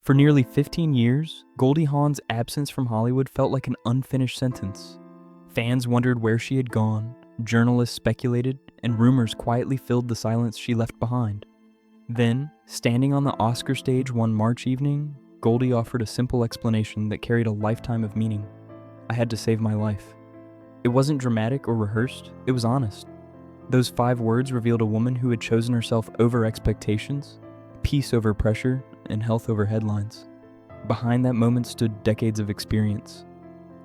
For nearly 15 years, Goldie Hawn's absence from Hollywood felt like an unfinished sentence. Fans wondered where she had gone, journalists speculated, and rumors quietly filled the silence she left behind. Then, standing on the Oscar stage one March evening, Goldie offered a simple explanation that carried a lifetime of meaning. I had to save my life. It wasn't dramatic or rehearsed, it was honest. Those 5 words revealed a woman who had chosen herself over expectations, peace over pressure, and health over headlines. Behind that moment stood decades of experience,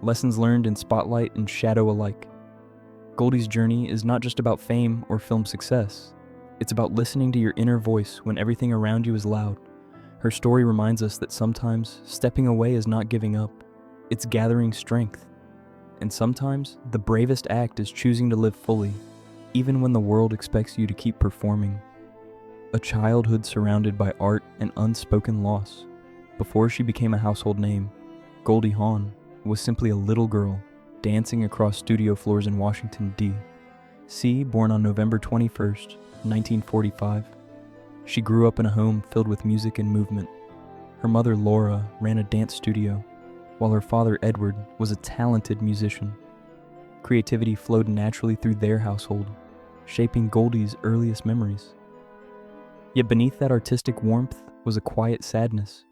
lessons learned in spotlight and shadow alike. Goldie's journey is not just about fame or film success. It's about listening to your inner voice when everything around you is loud. Her story reminds us that sometimes stepping away is not giving up, it's gathering strength. And sometimes the bravest act is choosing to live fully, even when the world expects you to keep performing. A childhood surrounded by art and unspoken loss. Before she became a household name, Goldie Hawn was simply a little girl dancing across studio floors in Washington, D.C., born on November 21st, 1945. She grew up in a home filled with music and movement. Her mother, Laura, ran a dance studio, while her father, Edward, was a talented musician. Creativity flowed naturally through their household, shaping Goldie's earliest memories. Yet beneath that artistic warmth was a quiet sadness.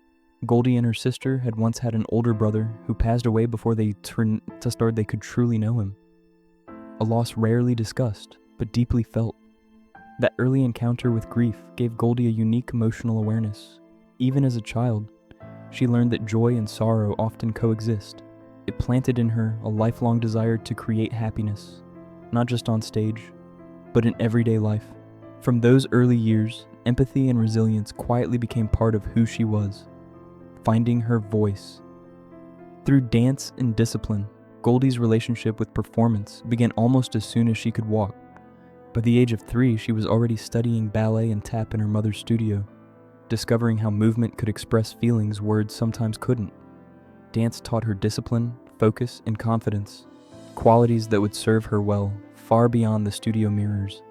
Goldie and her sister had once had an older brother who passed away before they could truly know him. A loss rarely discussed, but deeply felt. That early encounter with grief gave Goldie a unique emotional awareness. Even as a child, she learned that joy and sorrow often coexist. It planted in her a lifelong desire to create happiness, not just on stage, but in everyday life. From those early years, empathy and resilience quietly became part of who she was, finding her voice. Through dance and discipline, Goldie's relationship with performance began almost as soon as she could walk. By the age of 3, she was already studying ballet and tap in her mother's studio, discovering how movement could express feelings words sometimes couldn't. Dance taught her discipline, focus, and confidence, qualities that would serve her well, far beyond the studio mirrors.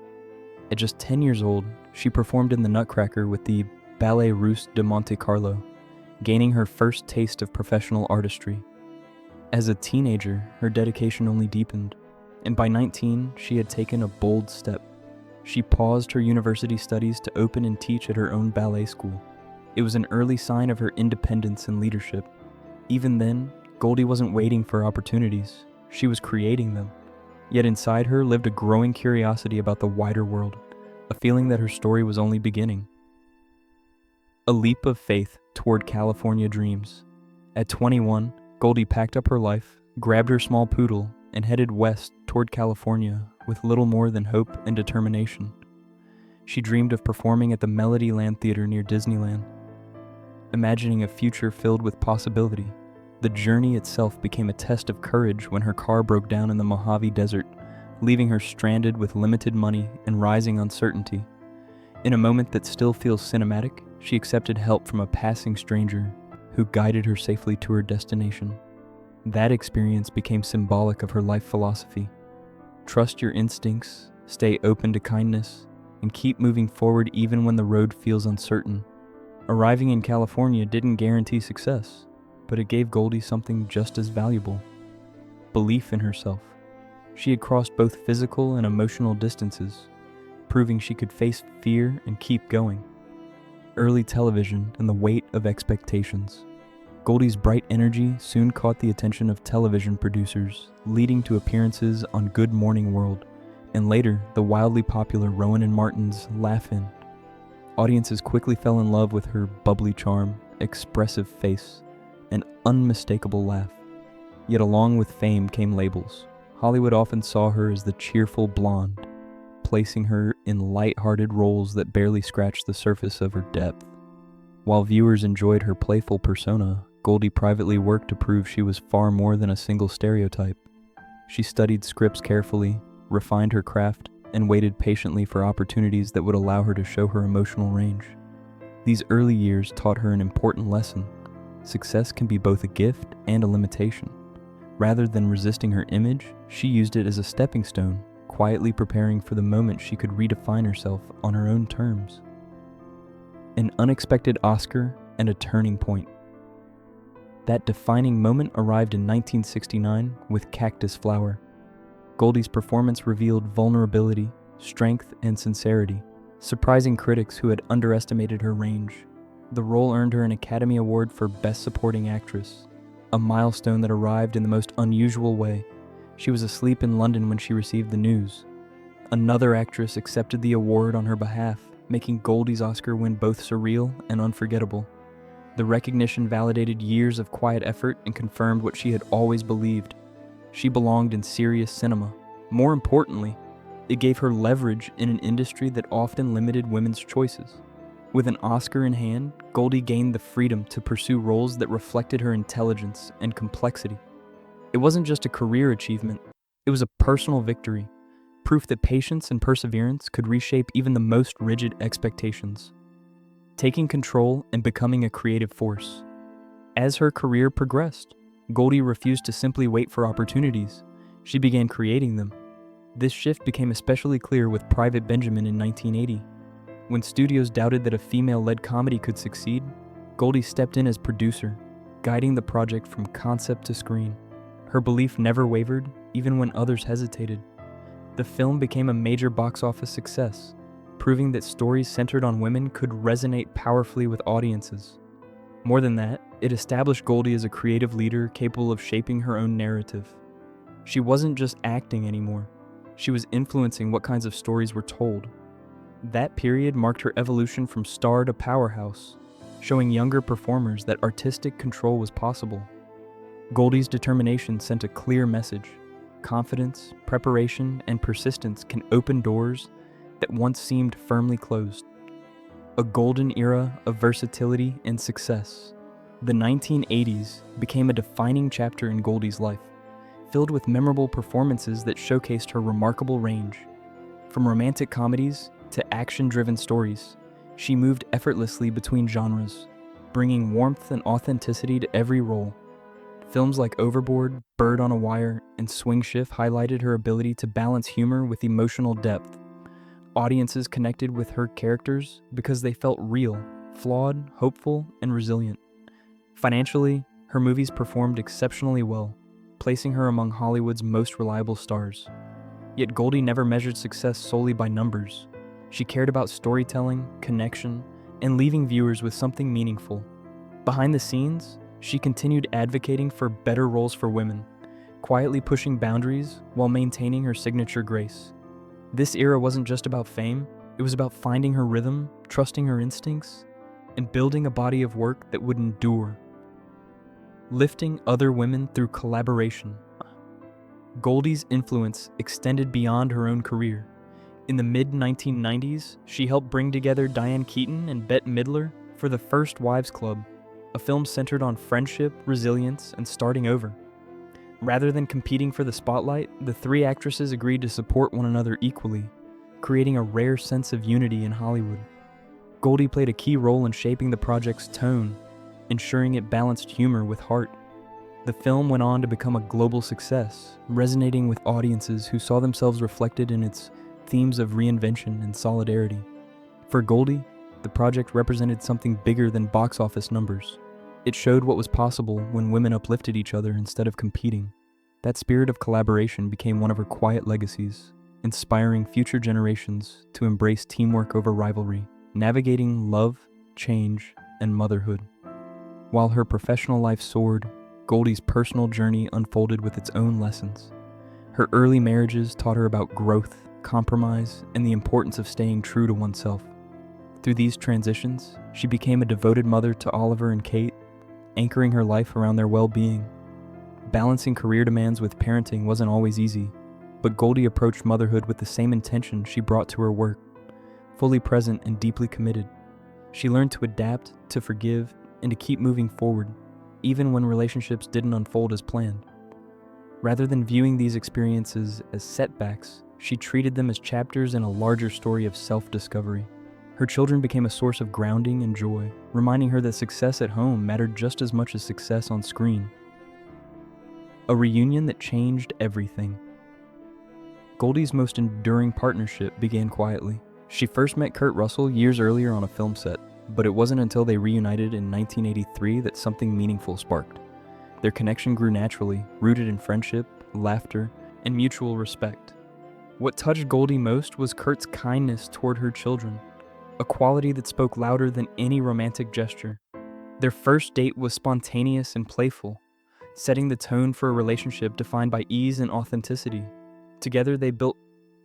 At just 10 years old, she performed in the Nutcracker with the Ballet Russe de Monte Carlo, gaining her first taste of professional artistry. As a teenager, her dedication only deepened, and by 19, she had taken a bold step. She paused her university studies to open and teach at her own ballet school. It was an early sign of her independence and leadership. Even then, Goldie wasn't waiting for opportunities, she was creating them. Yet inside her lived a growing curiosity about the wider world, a feeling that her story was only beginning. A leap of faith toward California dreams. At 21, Goldie packed up her life, grabbed her small poodle, and headed west toward California with little more than hope and determination. She dreamed of performing at the Melodyland Theater near Disneyland, imagining a future filled with possibility. The journey itself became a test of courage when her car broke down in the Mojave Desert, leaving her stranded with limited money and rising uncertainty. In a moment that still feels cinematic, she accepted help from a passing stranger who guided her safely to her destination. That experience became symbolic of her life philosophy. Trust your instincts, stay open to kindness, and keep moving forward even when the road feels uncertain. Arriving in California didn't guarantee success, but it gave Goldie something just as valuable: belief in herself. She had crossed both physical and emotional distances, proving she could face fear and keep going. Early television and the weight of expectations. Goldie's bright energy soon caught the attention of television producers, leading to appearances on Good Morning World, and later the wildly popular Rowan and Martin's Laugh-In. Audiences quickly fell in love with her bubbly charm, expressive face, and unmistakable laugh. Yet along with fame came labels. Hollywood often saw her as the cheerful blonde, placing her in light-hearted roles that barely scratched the surface of her depth. While viewers enjoyed her playful persona, Goldie privately worked to prove she was far more than a single stereotype. She studied scripts carefully, refined her craft, and waited patiently for opportunities that would allow her to show her emotional range. These early years taught her an important lesson. Success can be both a gift and a limitation. Rather than resisting her image, she used it as a stepping stone, quietly preparing for the moment she could redefine herself on her own terms. An unexpected Oscar and a turning point. That defining moment arrived in 1969 with Cactus Flower. Goldie's performance revealed vulnerability, strength, and sincerity, surprising critics who had underestimated her range. The role earned her an Academy Award for Best Supporting Actress, a milestone that arrived in the most unusual way. She was asleep in London when she received the news. Another actress accepted the award on her behalf, making Goldie's Oscar win both surreal and unforgettable. The recognition validated years of quiet effort and confirmed what she had always believed. She belonged in serious cinema. More importantly, it gave her leverage in an industry that often limited women's choices. With an Oscar in hand, Goldie gained the freedom to pursue roles that reflected her intelligence and complexity. It wasn't just a career achievement, it was a personal victory, proof that patience and perseverance could reshape even the most rigid expectations. Taking control and becoming a creative force. As her career progressed, Goldie refused to simply wait for opportunities. She began creating them. This shift became especially clear with Private Benjamin in 1980. When studios doubted that a female-led comedy could succeed, Goldie stepped in as producer, guiding the project from concept to screen. Her belief never wavered, even when others hesitated. The film became a major box office success, proving that stories centered on women could resonate powerfully with audiences. More than that, it established Goldie as a creative leader capable of shaping her own narrative. She wasn't just acting anymore, she was influencing what kinds of stories were told. That period marked her evolution from star to powerhouse, showing younger performers that artistic control was possible. Goldie's determination sent a clear message. Confidence, preparation, and persistence can open doors that once seemed firmly closed. A golden era of versatility and success. The 1980s became a defining chapter in Goldie's life, filled with memorable performances that showcased her remarkable range. From romantic comedies to action-driven stories, she moved effortlessly between genres, bringing warmth and authenticity to every role. Films like Overboard, Bird on a Wire, and Swing Shift highlighted her ability to balance humor with emotional depth. Audiences connected with her characters because they felt real, flawed, hopeful, and resilient. Financially, her movies performed exceptionally well, placing her among Hollywood's most reliable stars. Yet Goldie never measured success solely by numbers. She cared about storytelling, connection, and leaving viewers with something meaningful. Behind the scenes, she continued advocating for better roles for women, quietly pushing boundaries while maintaining her signature grace. This era wasn't just about fame, it was about finding her rhythm, trusting her instincts, and building a body of work that would endure. Lifting other women through collaboration. Goldie's influence extended beyond her own career. In the mid-1990s, she helped bring together Diane Keaton and Bette Midler for The First Wives Club, a film centered on friendship, resilience, and starting over. Rather than competing for the spotlight, the three actresses agreed to support one another equally, creating a rare sense of unity in Hollywood. Goldie played a key role in shaping the project's tone, ensuring it balanced humor with heart. The film went on to become a global success, resonating with audiences who saw themselves reflected in its themes of reinvention and solidarity. For Goldie, the project represented something bigger than box office numbers. It showed what was possible when women uplifted each other instead of competing. That spirit of collaboration became one of her quiet legacies, inspiring future generations to embrace teamwork over rivalry, navigating love, change, and motherhood. While her professional life soared, Goldie's personal journey unfolded with its own lessons. Her early marriages taught her about growth, compromise, and the importance of staying true to oneself. Through these transitions, she became a devoted mother to Oliver and Kate, anchoring her life around their well-being. Balancing career demands with parenting wasn't always easy, but Goldie approached motherhood with the same intention she brought to her work, fully present and deeply committed. She learned to adapt, to forgive, and to keep moving forward, even when relationships didn't unfold as planned. Rather than viewing these experiences as setbacks, she treated them as chapters in a larger story of self-discovery. Her children became a source of grounding and joy, reminding her that success at home mattered just as much as success on screen. A reunion that changed everything. Goldie's most enduring partnership began quietly. She first met Kurt Russell years earlier on a film set. But it wasn't until they reunited in 1983 that something meaningful sparked. Their connection grew naturally, rooted in friendship, laughter, and mutual respect. What touched Goldie most was Kurt's kindness toward her children, a quality that spoke louder than any romantic gesture. Their first date was spontaneous and playful, setting the tone for a relationship defined by ease and authenticity. Together, they built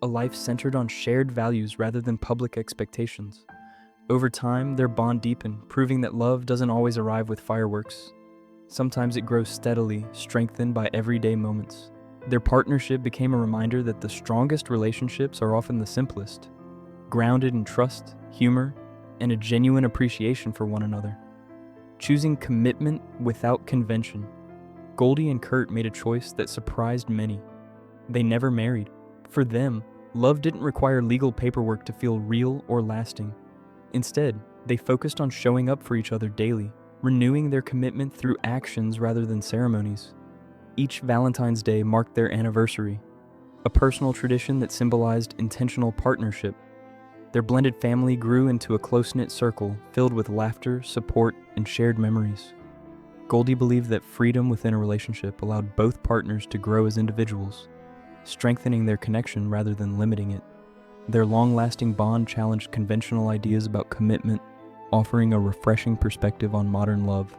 a life centered on shared values rather than public expectations. Over time, their bond deepened, proving that love doesn't always arrive with fireworks. Sometimes it grows steadily, strengthened by everyday moments. Their partnership became a reminder that the strongest relationships are often the simplest, grounded in trust, humor, and a genuine appreciation for one another. Choosing commitment without convention, Goldie and Kurt made a choice that surprised many. They never married. For them, love didn't require legal paperwork to feel real or lasting. Instead, they focused on showing up for each other daily, renewing their commitment through actions rather than ceremonies. Each Valentine's Day marked their anniversary, a personal tradition that symbolized intentional partnership. Their blended family grew into a close-knit circle filled with laughter, support, and shared memories. Goldie believed that freedom within a relationship allowed both partners to grow as individuals, strengthening their connection rather than limiting it. Their long-lasting bond challenged conventional ideas about commitment, offering a refreshing perspective on modern love.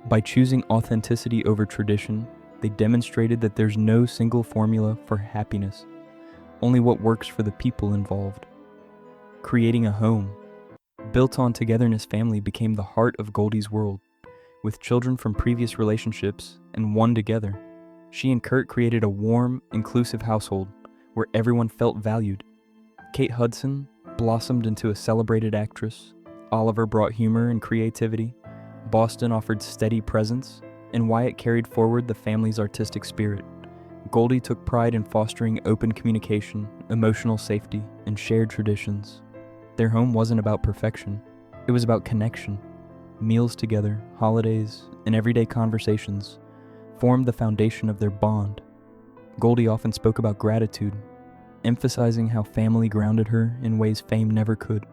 By choosing authenticity over tradition, they demonstrated that there's no single formula for happiness, only what works for the people involved. Creating a home built on togetherness family became the heart of Goldie's world. With children from previous relationships and one together, she and Kurt created a warm, inclusive household where everyone felt valued. Kate Hudson blossomed into a celebrated actress, Oliver brought humor and creativity, Boston offered steady presence, and Wyatt carried forward the family's artistic spirit. Goldie took pride in fostering open communication, emotional safety, and shared traditions. Their home wasn't about perfection, it was about connection. Meals together, holidays, and everyday conversations formed the foundation of their bond. Goldie often spoke about gratitude, emphasizing how family grounded her in ways fame never could.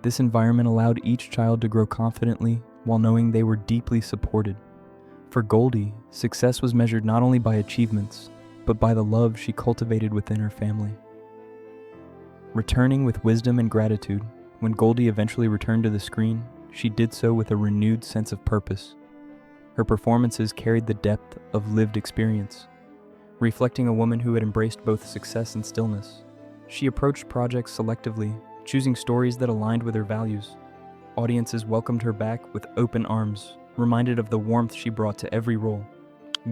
This environment allowed each child to grow confidently while knowing they were deeply supported. For Goldie, success was measured not only by achievements, but by the love she cultivated within her family. Returning with wisdom and gratitude, when Goldie eventually returned to the screen, she did so with a renewed sense of purpose. Her performances carried the depth of lived experience, reflecting a woman who had embraced both success and stillness. She approached projects selectively, choosing stories that aligned with her values. Audiences welcomed her back with open arms, reminded of the warmth she brought to every role.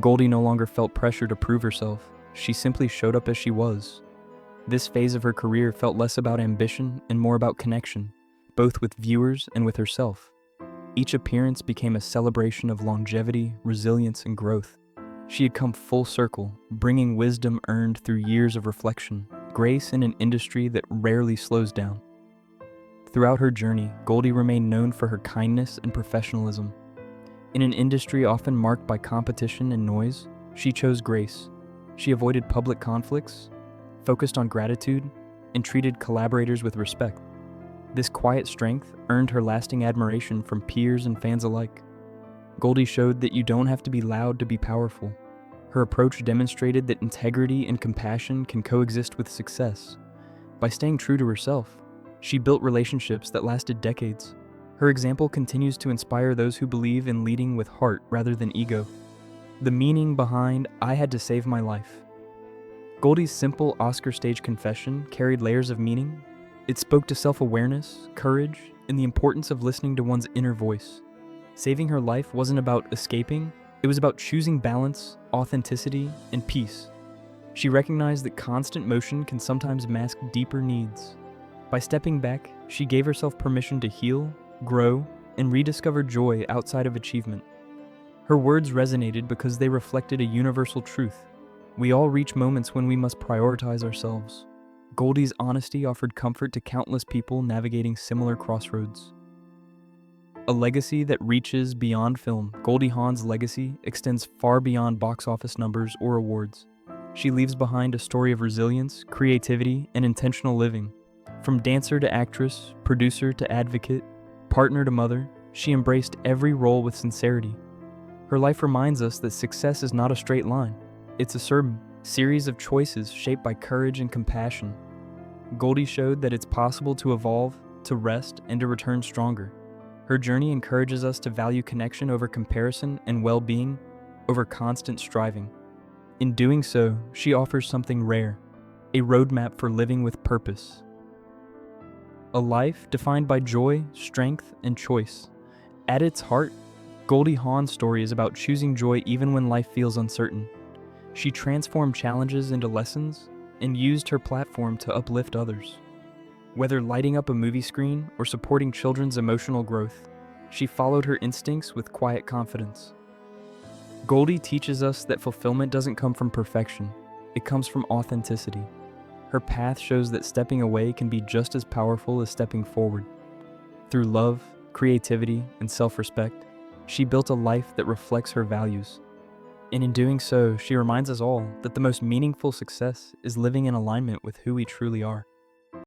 Goldie no longer felt pressure to prove herself. She simply showed up as she was. This phase of her career felt less about ambition and more about connection, both with viewers and with herself. Each appearance became a celebration of longevity, resilience, and growth. She had come full circle, bringing wisdom earned through years of reflection, grace in an industry that rarely slows down. Throughout her journey, Goldie remained known for her kindness and professionalism. In an industry often marked by competition and noise, she chose grace. She avoided public conflicts, focused on gratitude, and treated collaborators with respect. This quiet strength earned her lasting admiration from peers and fans alike. Goldie showed that you don't have to be loud to be powerful. Her approach demonstrated that integrity and compassion can coexist with success. By staying true to herself, she built relationships that lasted decades. Her example continues to inspire those who believe in leading with heart rather than ego. The meaning behind "I had to save my life." Goldie's simple Oscar stage confession carried layers of meaning. It spoke to self-awareness, courage, and the importance of listening to one's inner voice. Saving her life wasn't about escaping, it was about choosing balance, authenticity, and peace. She recognized that constant motion can sometimes mask deeper needs. By stepping back, she gave herself permission to heal, grow, and rediscover joy outside of achievement. Her words resonated because they reflected a universal truth. We all reach moments when we must prioritize ourselves. Goldie's honesty offered comfort to countless people navigating similar crossroads. A legacy that reaches beyond film, Goldie Hawn's legacy extends far beyond box office numbers or awards. She leaves behind a story of resilience, creativity, and intentional living. From dancer to actress, producer to advocate, Partner to mother, she embraced every role with sincerity. Her life reminds us that success is not a straight line. It's a series of choices shaped by courage and compassion. Goldie showed that it's possible to evolve, to rest, and to return stronger. Her journey encourages us to value connection over comparison and well-being over constant striving. In doing so, she offers something rare, a roadmap for living with purpose. A life defined by joy, strength, and choice. At its heart, Goldie Hawn's story is about choosing joy even when life feels uncertain. She transformed challenges into lessons and used her platform to uplift others. Whether lighting up a movie screen or supporting children's emotional growth, she followed her instincts with quiet confidence. Goldie teaches us that fulfillment doesn't come from perfection, it comes from authenticity. Her path shows that stepping away can be just as powerful as stepping forward. Through love, creativity, and self-respect, she built a life that reflects her values. And in doing so, she reminds us all that the most meaningful success is living in alignment with who we truly are.